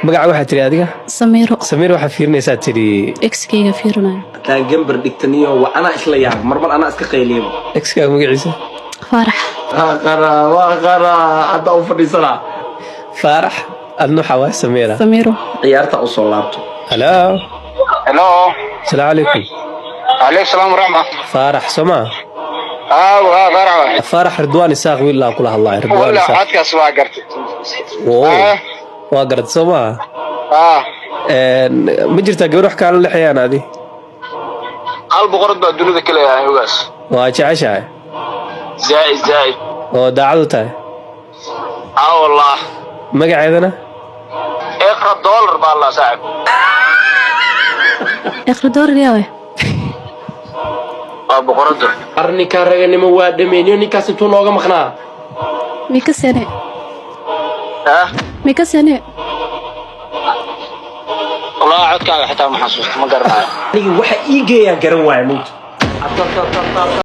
magaca waxaa tiri adiga Samiiro waxa fiirinaysaa tiri X kayga fiirinayo ka gambar dhigtaniyo wa ana isla yaab marban ana iska qayliyo X ka magaciisa Farax qara hadda u fadhiisana Farax adnu xawaa Samiiro ciyaarta u soo laabto hello السلام عليكم عليكم السلام ورحمة فارح سما فارح رضوان إساق ولا كلها الله رضوان ولا إساق عادك أسمع قرت وقرت سما مجرتها قبل حكى على الحياة هذه قلب قرد الدنيا كلها يعني وبس عشاء زائد وداعدتها والله ما قاعدنا اقرا $1 بالله صاحب اخر دور رياوي ابو قرد arni ka raganimo waa dhameeyay ninkaas intuu nooga maqnaa ميكا سنة والله عدك حتى ما حسست ما قرنا waxa ii geeyaan garan waay mud